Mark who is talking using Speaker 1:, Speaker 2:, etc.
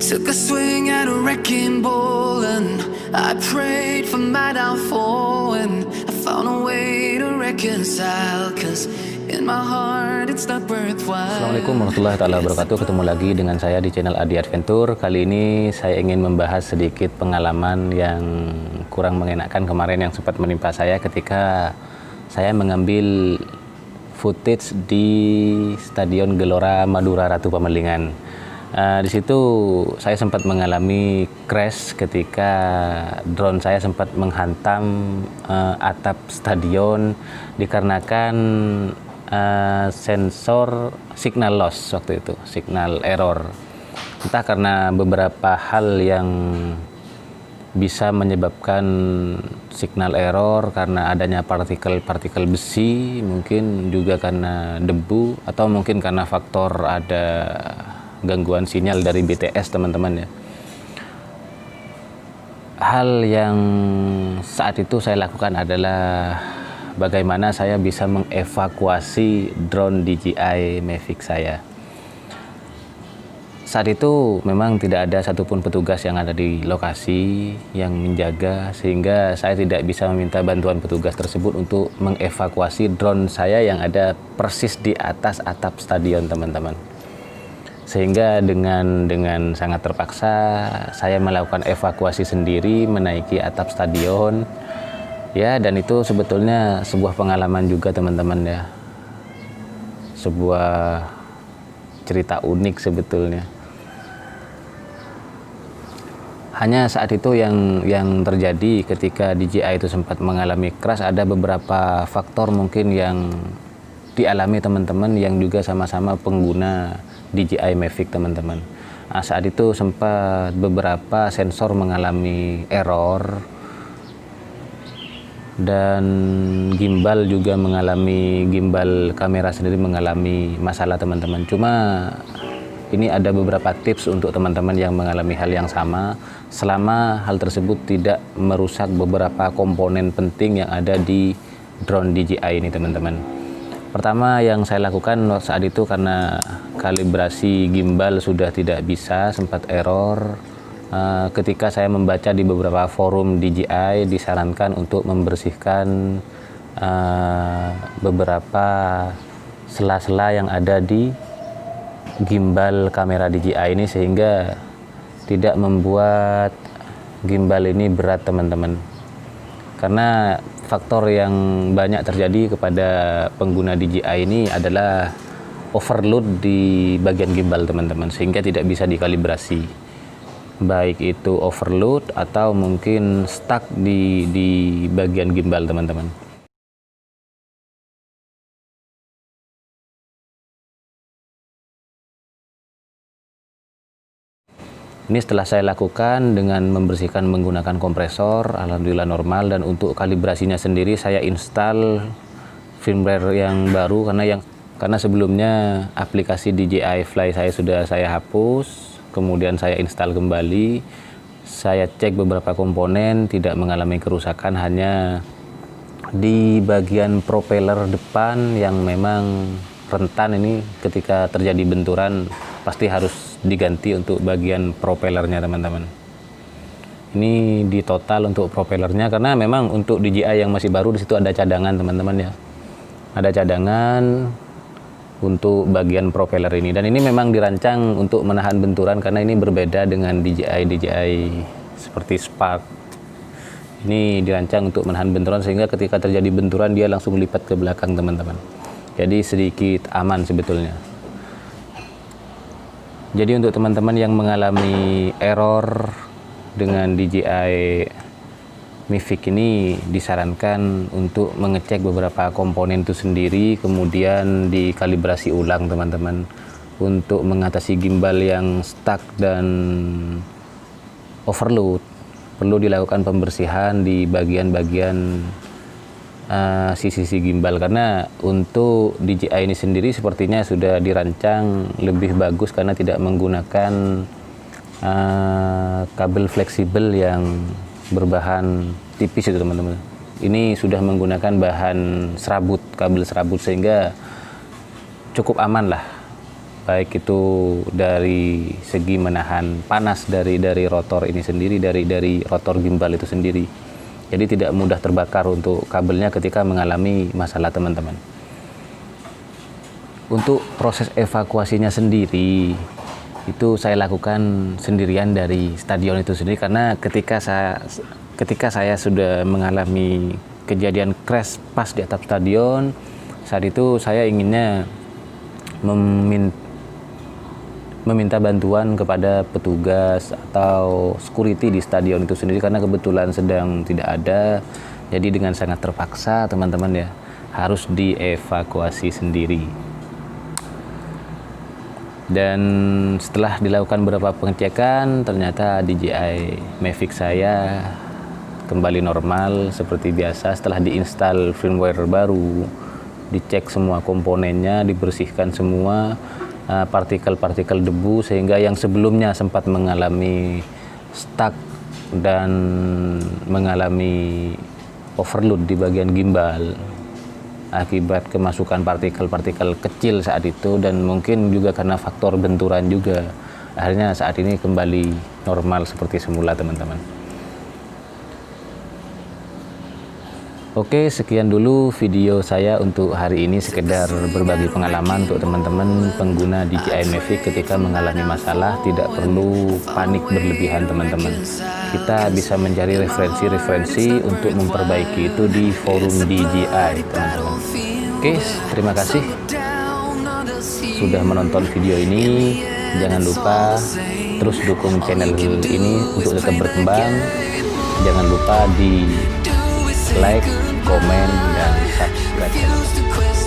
Speaker 1: Took a swing at a wrecking ball and I prayed for my downfall, and I found a way to reconcile, cause in my heart it's not worthwhile.
Speaker 2: Assalamualaikum warahmatullahi wabarakatuh. Ketemu lagi dengan saya di channel Adi Adventure. Kali ini saya ingin membahas sedikit pengalaman yang kurang mengenakan kemarin yang sempat menimpa saya ketika saya mengambil footage di Stadion Gelora Madura Ratu Pamelingan. Di situ saya sempat mengalami crash ketika drone saya sempat menghantam atap stadion dikarenakan sensor signal loss waktu itu, signal error. Entah karena beberapa hal yang bisa menyebabkan signal error karena adanya partikel-partikel besi, mungkin juga karena debu, atau mungkin karena faktor ada gangguan sinyal dari BTS, teman-teman ya. Hal yang saat itu saya lakukan adalah bagaimana saya bisa mengevakuasi drone DJI Mavic saya. Saat itu memang tidak ada satupun petugas yang ada di lokasi yang menjaga, sehingga saya tidak bisa meminta bantuan petugas tersebut untuk mengevakuasi drone saya yang ada persis di atas atap stadion, teman-teman. Sehingga dengan sangat terpaksa saya melakukan evakuasi sendiri menaiki atap stadion. Ya, dan itu sebetulnya sebuah pengalaman juga, teman-teman ya. Sebuah cerita unik sebetulnya. Hanya saat itu yang terjadi ketika DJI itu sempat mengalami crash, ada beberapa faktor mungkin yang dialami teman-teman yang juga sama-sama pengguna DJI Mavic, teman-teman. Nah, saat itu sempat beberapa sensor mengalami error dan gimbal kamera sendiri mengalami masalah, teman-teman. Cuma ini ada beberapa tips untuk teman-teman yang mengalami hal yang sama selama hal tersebut tidak merusak beberapa komponen penting yang ada di drone DJI ini, teman-teman. Pertama yang saya lakukan saat itu karena kalibrasi gimbal sudah tidak bisa, sempat error. Ketika saya membaca di beberapa forum DJI disarankan untuk membersihkan beberapa sela-sela yang ada di gimbal kamera DJI ini sehingga tidak membuat gimbal ini berat, teman-teman. Karena faktor yang banyak terjadi kepada pengguna DJI ini adalah overload di bagian gimbal, teman-teman, sehingga tidak bisa dikalibrasi. Baik itu overload atau mungkin stuck di bagian gimbal, teman-teman. Ini setelah saya lakukan dengan membersihkan menggunakan kompresor, alhamdulillah normal. Dan untuk kalibrasinya sendiri saya install firmware yang baru karena sebelumnya aplikasi DJI Fly sudah saya hapus, kemudian saya install kembali. Saya cek beberapa komponen tidak mengalami kerusakan, hanya di bagian propeller depan yang memang rentan ini ketika terjadi benturan pasti harus diganti untuk bagian propellernya, teman-teman. Ini di total untuk propellernya karena memang untuk DJI yang masih baru di situ ada cadangan, teman-teman ya. Ada cadangan untuk bagian propeller ini, dan ini memang dirancang untuk menahan benturan karena ini berbeda dengan DJI seperti Spark. Ini dirancang untuk menahan benturan sehingga ketika terjadi benturan dia langsung lipat ke belakang, teman-teman. Jadi sedikit aman sebetulnya. Jadi untuk teman-teman yang mengalami error dengan DJI Mavic ini disarankan untuk mengecek beberapa komponen itu sendiri, kemudian dikalibrasi ulang, teman-teman. Untuk mengatasi gimbal yang stuck dan overload, perlu dilakukan pembersihan di bagian-bagian sisi-sisi gimbal, karena untuk DJI ini sendiri sepertinya sudah dirancang lebih bagus karena tidak menggunakan kabel fleksibel yang berbahan tipis itu, teman-teman. Ini sudah menggunakan bahan serabut, kabel serabut, sehingga cukup aman lah baik itu dari segi menahan panas dari rotor ini sendiri, dari rotor gimbal itu sendiri. Jadi tidak mudah terbakar untuk kabelnya ketika mengalami masalah, teman-teman. Untuk proses evakuasinya sendiri itu saya lakukan sendirian dari stadion itu sendiri, karena ketika saya sudah mengalami kejadian crash pas di atap stadion, saat itu saya inginnya meminta bantuan kepada petugas atau security di stadion itu sendiri, karena kebetulan sedang tidak ada. Jadi dengan sangat terpaksa, teman-teman ya, harus dievakuasi sendiri. Dan setelah dilakukan beberapa pengecekan, ternyata DJI Mavic saya kembali normal seperti biasa setelah diinstal firmware baru, dicek semua komponennya, dibersihkan semua partikel-partikel debu, sehingga yang sebelumnya sempat mengalami stuck dan mengalami overload di bagian gimbal akibat kemasukan partikel-partikel kecil saat itu, dan mungkin juga karena faktor benturan juga, akhirnya saat ini kembali normal seperti semula, teman-teman. Oke, sekian dulu video saya untuk hari ini, sekedar berbagi pengalaman untuk teman-teman pengguna DJI Mavic ketika mengalami masalah. Tidak perlu panik berlebihan, teman-teman. Kita bisa mencari referensi-referensi untuk memperbaiki itu di forum DJI, teman-teman. Oke, terima kasih sudah menonton video ini. Jangan lupa terus dukung channel ini untuk tetap berkembang. Jangan lupa di like, komen, dan subscribe.